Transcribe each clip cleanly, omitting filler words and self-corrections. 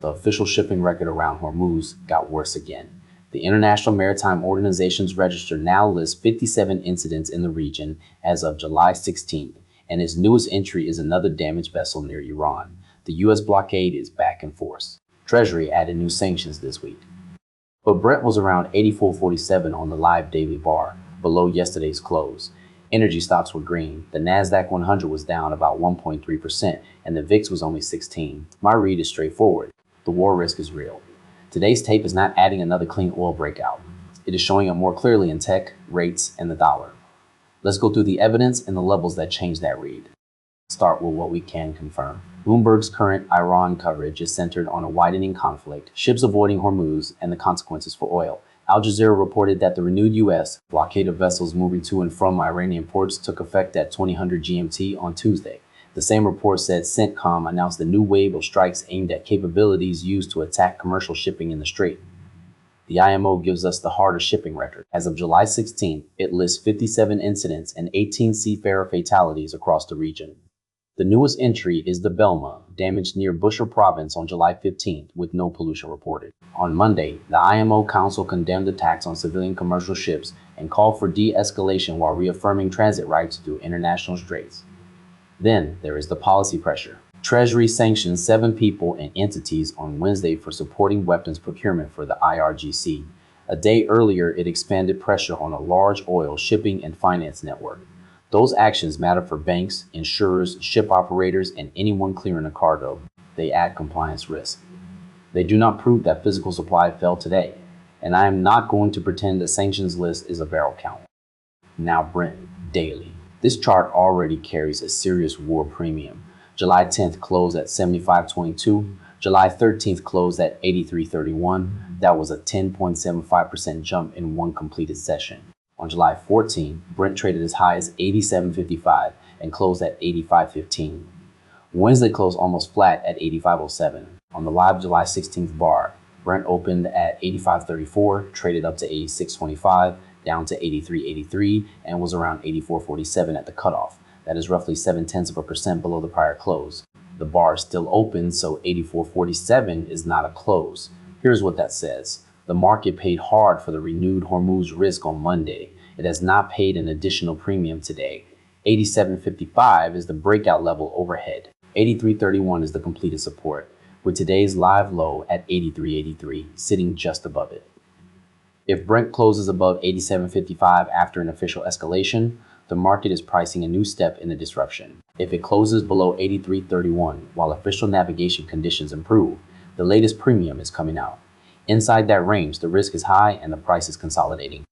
The official shipping record around Hormuz got worse again. The International Maritime Organization's register now lists 57 incidents in the region as of July 16th, and its newest entry is another damaged vessel near Iran. The U.S. blockade is back in force. Treasury added new sanctions this week. But Brent was around 84.47 on the live daily bar, below yesterday's close. Energy stocks were green. The Nasdaq 100 was down about 1.3%, and the VIX was only 16. My read is straightforward. The war risk is real. Today's tape is not adding another clean oil breakout. It is showing it more clearly in tech, rates, and the dollar. Let's go through the evidence and the levels that change that read. Start with what we can confirm. Bloomberg's current Iran coverage is centered on a widening conflict, ships avoiding Hormuz, and the consequences for oil. Al Jazeera reported that the renewed U.S. blockade of vessels moving to and from Iranian ports took effect at 2000 GMT on Tuesday. The same report said CENTCOM announced a new wave of strikes aimed at capabilities used to attack commercial shipping in the Strait. The IMO gives us the harder shipping record. As of July 16th, it lists 57 incidents and 18 seafarer fatalities across the region. The newest entry is the Belma, damaged near Bushehr province on July 15th, with no pollution reported. On Monday, the IMO Council condemned attacks on civilian commercial ships and called for de-escalation while reaffirming transit rights through international straits. Then there is the policy pressure. Treasury sanctioned 7 people and entities on Wednesday for supporting weapons procurement for the IRGC. A day earlier, it expanded pressure on a large oil shipping and finance network. Those actions matter for banks, insurers, ship operators, and anyone clearing a cargo. They add compliance risk. They do not prove that physical supply fell today, and I am not going to pretend the sanctions list is a barrel count. Now Brent, daily. This chart already carries a serious war premium. July 10th closed at 75.22. July 13th closed at 83.31. That was a 10.75% jump in one completed session. On July 14, Brent traded as high as 87.55 and closed at 85.15. Wednesday closed almost flat at 85.07. On the live July 16th bar, Brent opened at 85.34, traded up to 86.25, down to 83.83, and was around 84.47 at the cutoff. That is roughly 0.7% below the prior close. The bar is still open, so 84.47 is not a close. Here's what that says. The market paid hard for the renewed Hormuz risk on Monday. It has not paid an additional premium today. 87.55 is the breakout level overhead. 83.31 is the completed support, with today's live low at 83.83, sitting just above it. If Brent closes above 87.55 after an official escalation, the market is pricing a new step in the disruption. If it closes below 83.31 while official navigation conditions improve, the latest premium is coming out. Inside that range, the risk is high and the price is consolidating.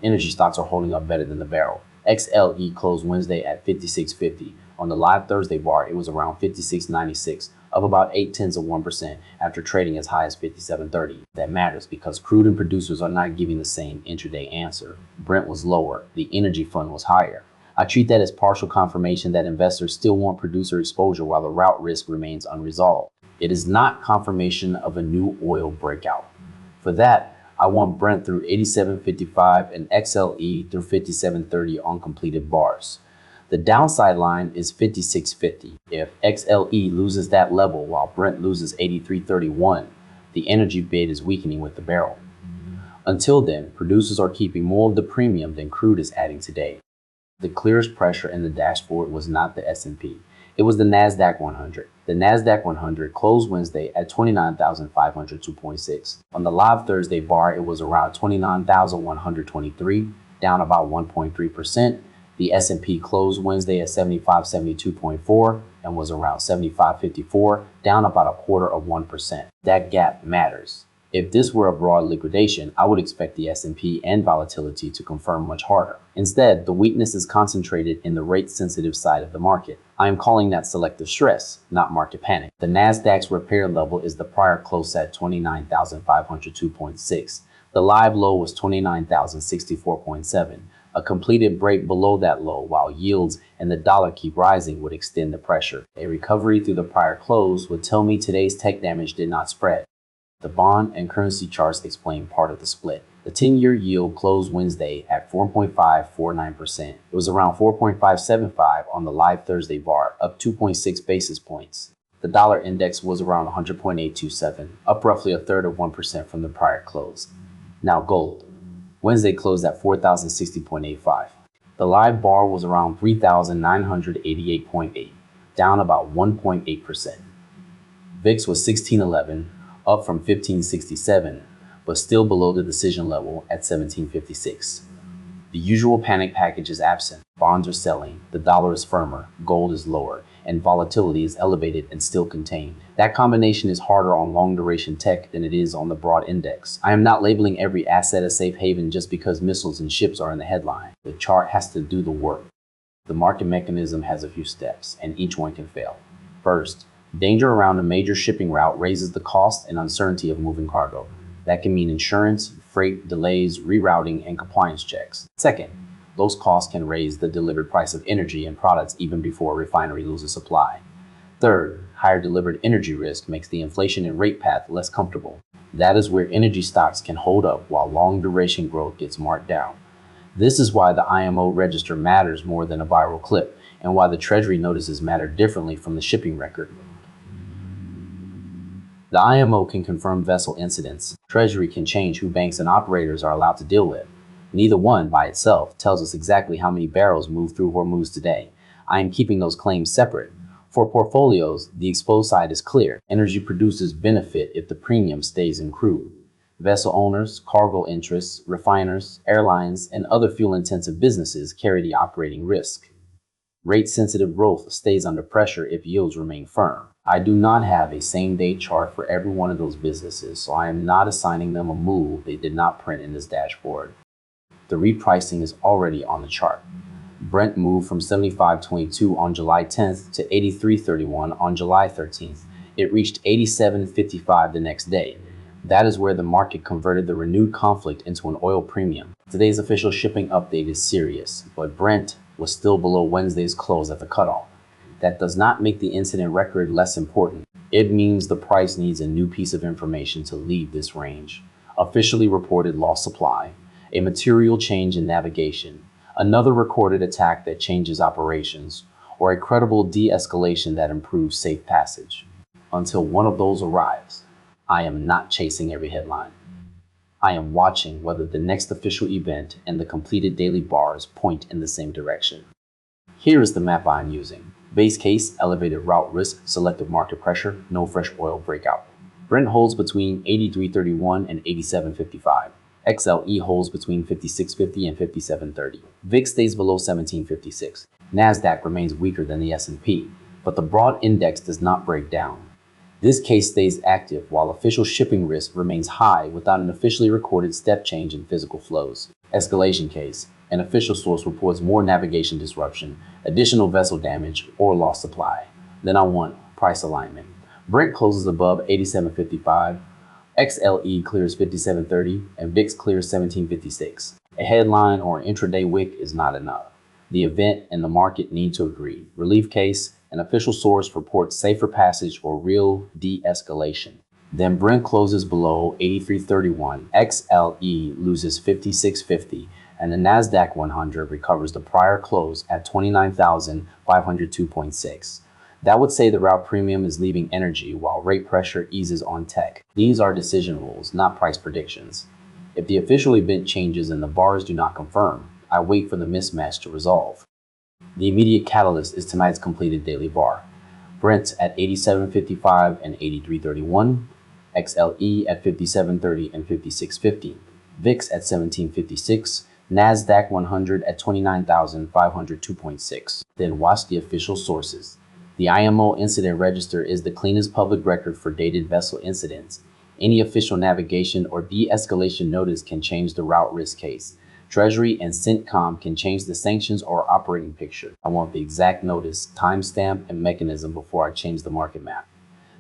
Energy stocks are holding up better than the barrel. XLE closed Wednesday at 56.50. On the live Thursday bar, it was around 56.96, up about 0.8% after trading as high as 57.30. That matters because crude and producers are not giving the same intraday answer. Brent was lower. The energy fund was higher. I treat that as partial confirmation that investors still want producer exposure while the route risk remains unresolved. It is not confirmation of a new oil breakout. For that, I want Brent through 87.55 and XLE through 57.30 on completed bars. The downside line is 56.50. If XLE loses that level while Brent loses 83.31, the energy bid is weakening with the barrel. Until then, producers are keeping more of the premium than crude is adding today. The clearest pressure in the dashboard was not the S&P. It was the Nasdaq 100. The Nasdaq 100 closed Wednesday at 29,502.6. On the live Thursday bar, it was around 29,123, down about 1.3%. The S&P closed Wednesday at 7572.4 and was around 7554, down about 0.25%. That gap matters. If this were a broad liquidation, I would expect the S&P and volatility to confirm much harder. Instead, the weakness is concentrated in the rate-sensitive side of the market. I am calling that selective stress, not market panic. The Nasdaq's repair level is the prior close at 29,502.6. The live low was 29,064.7. A completed break below that low while yields and the dollar keep rising would extend the pressure. A recovery through the prior close would tell me today's tech damage did not spread. The bond and currency charts explain part of the split. The 10-year yield closed Wednesday at 4.549%. It was around 4.575 on the live Thursday bar, up 2.6 basis points. The dollar index was around 100.827, up roughly a third of 1% from the prior close. Now gold. Wednesday closed at 4,060.85. The live bar was around 3,988.8, down about 1.8%. VIX was 1611, up from 1567, but still below the decision level at 1756. The usual panic package is absent. Bonds are selling, the dollar is firmer, gold is lower, and volatility is elevated and still contained. That combination is harder on long-duration tech than it is on the broad index. I am not labeling every asset a safe haven just because missiles and ships are in the headline. The chart has to do the work. The market mechanism has a few steps, and each one can fail. First, danger around a major shipping route raises the cost and uncertainty of moving cargo. That can mean insurance, freight delays, rerouting, and compliance checks. Second, those costs can raise the delivered price of energy and products even before a refinery loses supply. Third, higher delivered energy risk makes the inflation and rate path less comfortable. That is where energy stocks can hold up while long-duration growth gets marked down. This is why the IMO register matters more than a viral clip, and why the Treasury notices matter differently from the shipping record. The IMO can confirm vessel incidents. Treasury can change who banks and operators are allowed to deal with. Neither one, by itself, tells us exactly how many barrels move through Hormuz today. I am keeping those claims separate. For portfolios, the exposed side is clear. Energy producers benefit if the premium stays in crude. Vessel owners, cargo interests, refiners, airlines, and other fuel-intensive businesses carry the operating risk. Rate-sensitive growth stays under pressure if yields remain firm. I do not have a same-day chart for every one of those businesses, so I am not assigning them a move they did not print in this dashboard. The repricing is already on the chart. Brent moved from 75.22 on July 10th to 83.31 on July 13th. It reached 87.55 the next day. That is where the market converted the renewed conflict into an oil premium. Today's official shipping update is serious, but Brent was still below Wednesday's close at the cutoff. That does not make the incident record less important. It means the price needs a new piece of information to leave this range. Officially reported lost supply, a material change in navigation, another recorded attack that changes operations, or a credible de-escalation that improves safe passage. Until one of those arrives, I am not chasing every headline. I am watching whether the next official event and the completed daily bars point in the same direction. Here is the map I am using. Base case, elevated route risk, selective market pressure, no fresh oil breakout. Brent holds between 83.31 and 87.55. XLE holds between 56.50 and 57.30. VIX stays below 17.56. NASDAQ remains weaker than the S&P, but the broad index does not break down. This case stays active while official shipping risk remains high without an officially recorded step change in physical flows. Escalation case. An official source reports more navigation disruption, additional vessel damage, or lost supply. Then I want price alignment. Brent closes above 87.55. XLE clears 57.30 and VIX clears 17.56. A headline or an intraday wick is not enough. The event and the market need to agree. Relief case, an official source reports safer passage or real de-escalation. Then Brent closes below 83.31, XLE loses 56.50, and the NASDAQ 100 recovers the prior close at 29,502.6. That would say the route premium is leaving energy while rate pressure eases on tech. These are decision rules, not price predictions. If the official event changes and the bars do not confirm, I wait for the mismatch to resolve. The immediate catalyst is tonight's completed daily bar. Brent at 87.55 and 83.31, XLE at 57.30 and 56.50, VIX at 17.56, NASDAQ 100 at 29,502.6. Then watch the official sources. The IMO incident register is the cleanest public record for dated vessel incidents. Any official navigation or de-escalation notice can change the route risk case. Treasury and CENTCOM can change the sanctions or operating picture. I want the exact notice, timestamp, and mechanism before I change the market map.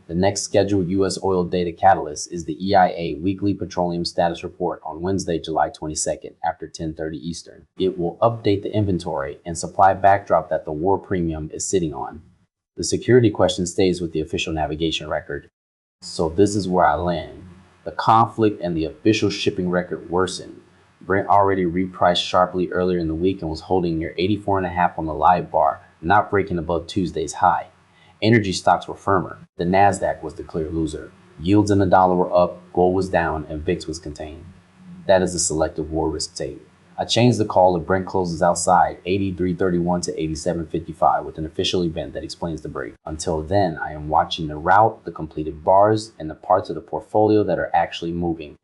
The next scheduled U.S. oil data catalyst is the EIA Weekly Petroleum Status Report on Wednesday, July 22nd after 10:30 Eastern. It will update the inventory and supply backdrop that the war premium is sitting on. The security question stays with the official navigation record. So this is where I land. The conflict and the official shipping record worsened. Brent already repriced sharply earlier in the week and was holding near 84.5 on the live bar, not breaking above Tuesday's high. Energy stocks were firmer. The Nasdaq was the clear loser. Yields in the dollar were up, gold was down, and VIX was contained. That is the selective war risk tape. I changed the call if Brent closes outside 83.31 to 87.55 with an official event that explains the break. Until then, I am watching the route, the completed bars, and the parts of the portfolio that are actually moving.